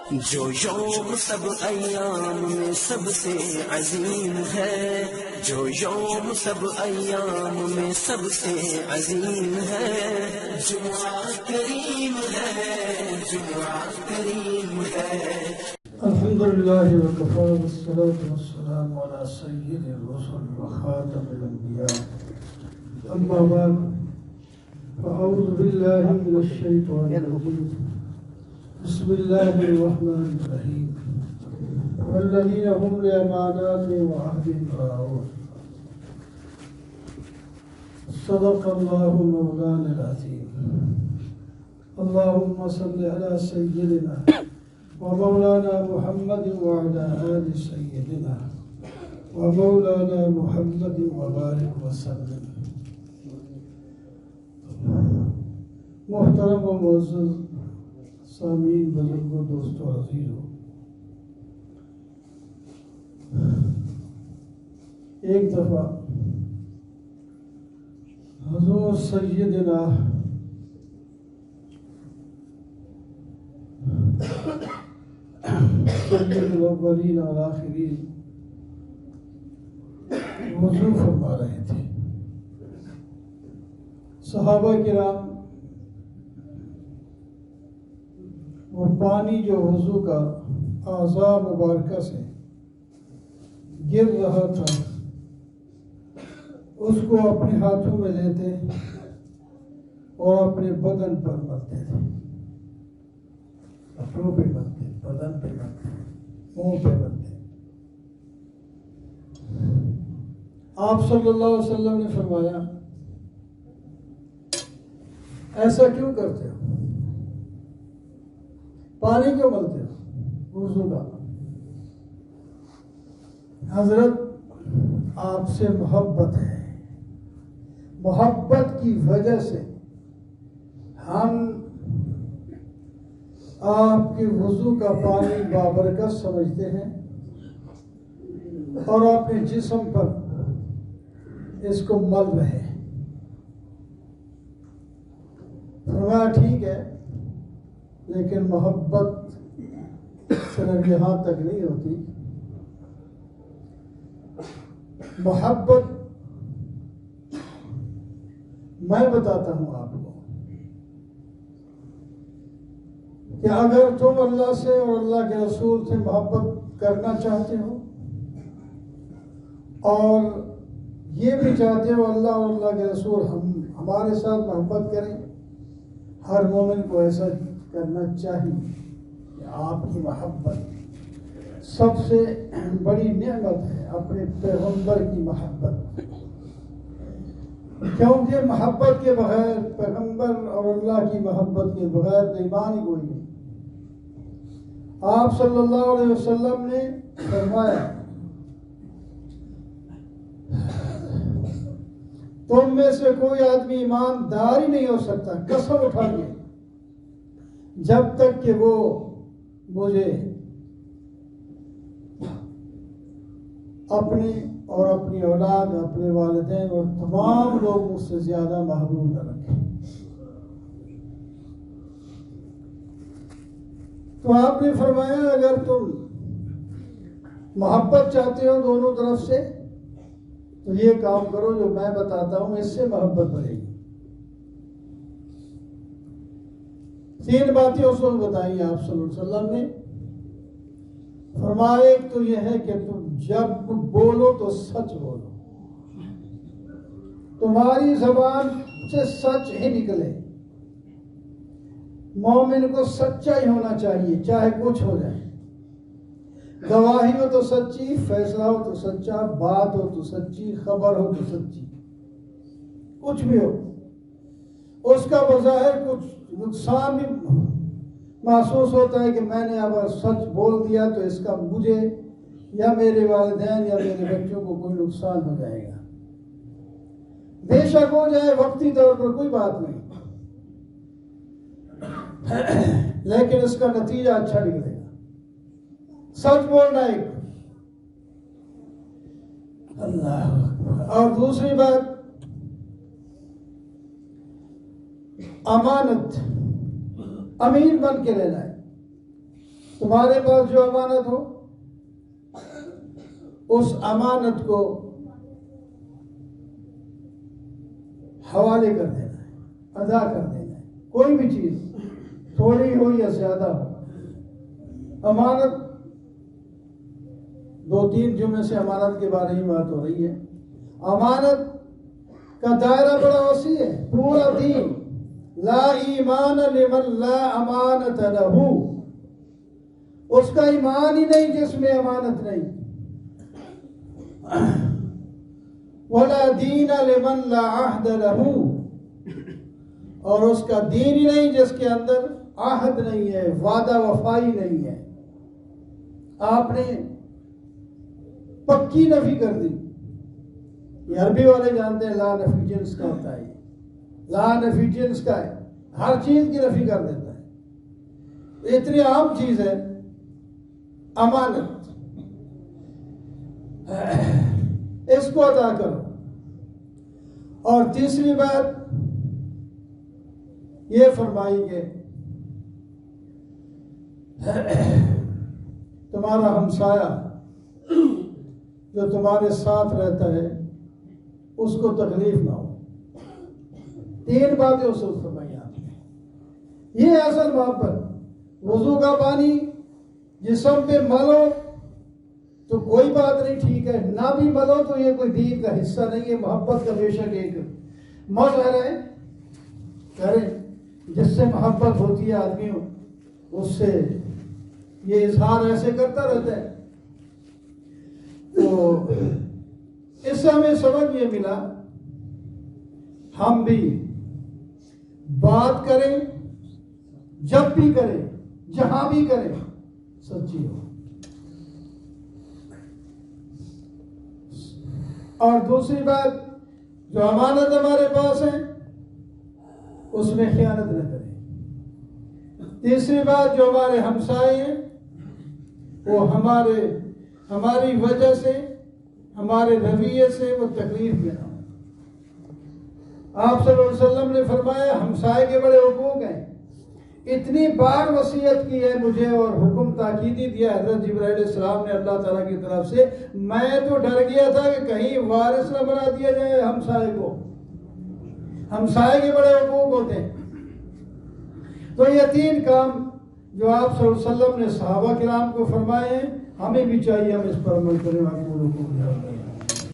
جو یوم سب ایام میں سب سے عظیم ہے، جو یوم سب ایام میں سب سے عظیم ہے، جمعہ کریم ہے، جمعہ کریم ہے۔ الحمدللہ وکفی والصلاة والسلام علی سید الرسل وخاتم الانبیاء، اما بعد فاعوذ باللہ من الشیطان الرجیم، بسم اللہ الرحمن الرحیم، والذین هم لأماناتهم وعهدهم راعون، صدق اللہ مولانا العظیم۔ اللہم صل علی سیدنا ومولانا محمد وعلى آل سيدنا ومولانا محمد وبارك وسلم۔ محترم و معزز سامعین، بزرگوں، دوستوں، عزیزوں، ایک دفعہ حضور سیدنا سید الاولین والآخرین وضو فرما رہے تھے۔ صحابہ کرام وہ پانی جو وضو کا اعضاء مبارکہ سے گر رہا تھا اس کو اپنے ہاتھوں میں لیتے اور اپنے بدن پر ملتے تھے، کپڑوں پہ ملتے، بدن پہ ملتے، منہ پہ ملتے۔ آپ صلی اللہ علیہ وسلم نے فرمایا، ایسا کیوں کرتے ہو؟ پانی کیوں ملتے ہو وضو کا؟ حضرت آپ سے محبت ہے، محبت کی وجہ سے ہم آپ کے وضو کا پانی بابرکت سمجھتے ہیں اور اپنے جسم پر اس کو مل رہے ہیں۔ فرمایا ٹھیک ہے، لیکن محبت صرف یہاں تک نہیں ہوتی، محبت میں بتاتا ہوں آپ کو کہ اگر تم اللہ سے اور اللہ کے رسول سے محبت کرنا چاہتے ہو اور یہ بھی چاہتے ہو اللہ اور اللہ کے رسول ہمارے ساتھ محبت کریں، ہر مومن کو ایسا کرنا چاہیے کہ آپ کی محبت سب سے بڑی نعمت ہے، اپنے پیغمبر کی محبت، کیونکہ محبت کے بغیر، پیغمبر اور اللہ کی محبت کے بغیر ایمان ہی کوئی نہیں۔ آپ صلی اللہ علیہ وسلم نے فرمایا، تم میں سے کوئی آدمی ایماندار ہی نہیں ہو سکتا، قسم اٹھا کے، جب تک کہ وہ مجھے اپنی اور اپنی اولاد، اپنے والدین اور تمام لوگ مجھ سے زیادہ محبوب نہ رکھیں۔ تو آپ نے فرمایا اگر تم محبت چاہتے ہو دونوں طرف سے تو یہ کام کرو جو میں بتاتا ہوں، اس سے محبت بڑھے گی۔ 3 باتیں اس وقت بتائیں آپ صلی اللہ علیہ وسلم نے۔ فرمایا ایک تو یہ ہے کہ تم جب بولو تو سچ بولو، تمہاری زبان سے سچ ہی نکلے۔ مومن کو سچا ہی ہونا چاہیے، چاہے کچھ ہو جائے، گواہی ہو تو سچی، فیصلہ ہو تو سچا، بات ہو تو سچی، خبر ہو تو سچی، کچھ بھی ہو۔ اس کا بظاہر کچھ نقصان بھی محسوس ہوتا ہے کہ میں نے اگر سچ بول دیا تو اس کا مجھے یا میرے والدین یا میرے بچوں کو کوئی نقصان ہو جائے گا۔ بے شک ہو جائے، وقتی طور پر کوئی بات نہیں، لیکن اس کا نتیجہ اچھا نکلے گا۔ سچ بولنا ایک، اللہ اکبر۔ اور دوسری بات، امانت، امین بن کے رہنا ہے۔ تمہارے پاس جو امانت ہو اس امانت کو حوالے کر دینا ہے، ادا کر دینا ہے، کوئی بھی چیز تھوڑی ہو یا زیادہ ہو۔ امانت، 2-3 جمعے سے امانت کے بارے میں بات ہو رہی ہے۔ امانت کا دائرہ بڑا وسیع ہے، پورا دین۔ لا ایمان لمن لا امانت لہ، اس کا ایمان ہی نہیں جس میں امانت نہیں۔ ولا دین لمن لا عہد لہ، اور اس کا دین ہی نہیں جس کے اندر عہد نہیں ہے، وعدہ وفائی نہیں ہے۔ آپ نے پکی نفی کر دی۔ یہ عربی والے جانتے ہیں لا نفی جنس کا ہوتا ہے، لا نفی جنس کا ہے، ہر چیز کی نفی کر دیتا ہے۔ اتنی عام چیز ہے امانت، اس کو ادا کرو۔ اور تیسری بات یہ فرمائی کہ تمہارا ہمسایہ جو تمہارے ساتھ رہتا ہے اس کو تکلیف نہ ہو۔ 3 باتیں اصول فرمائی آپ نے۔ یہ اصل محبت۔ وضو کا پانی جسم پہ ملو تو کوئی بات نہیں، ٹھیک ہے، نہ بھی ملو تو یہ کوئی دین کا حصہ نہیں ہے۔ محبت کا بے شک ایک مظہر ہے، کریں جس سے محبت ہوتی ہے آدمیوں، اس سے یہ اظہار ایسے کرتا رہتا ہے۔ تو اس سے ہمیں سمجھ یہ ملا، ہم بھی بات کریں، جب بھی کریں، جہاں بھی کریں، سچی ہو۔ اور دوسری بات، جو امانت ہمارے پاس ہے اس میں خیانت نہ کریں۔ تیسری بات، جو ہمارے ہمسائے ہیں وہ ہماری وجہ سے، ہمارے رویے سے وہ تکلیف میں نہ ہو۔ آپ صلی اللہ علیہ وسلم نے فرمایا ہمسائے کے بڑے حقوق ہیں۔ اتنی بار وصیت کی ہے مجھے اور حکم تاکیدی دیا حضرت جبرائیل علیہ السلام نے اللہ تعالیٰ کی طرف سے، میں تو ڈر گیا تھا کہ کہیں وارث نہ بنا دیا جائے ہمسائے کو۔ ہمسائے کے بڑے حقوق ہوتے ہیں۔ تو یہ 3 کام جو آپ صلی اللہ علیہ وسلم نے صحابہ کرام کو فرمائے ہیں، ہمیں بھی چاہیے ہم اس پر عمل کریں۔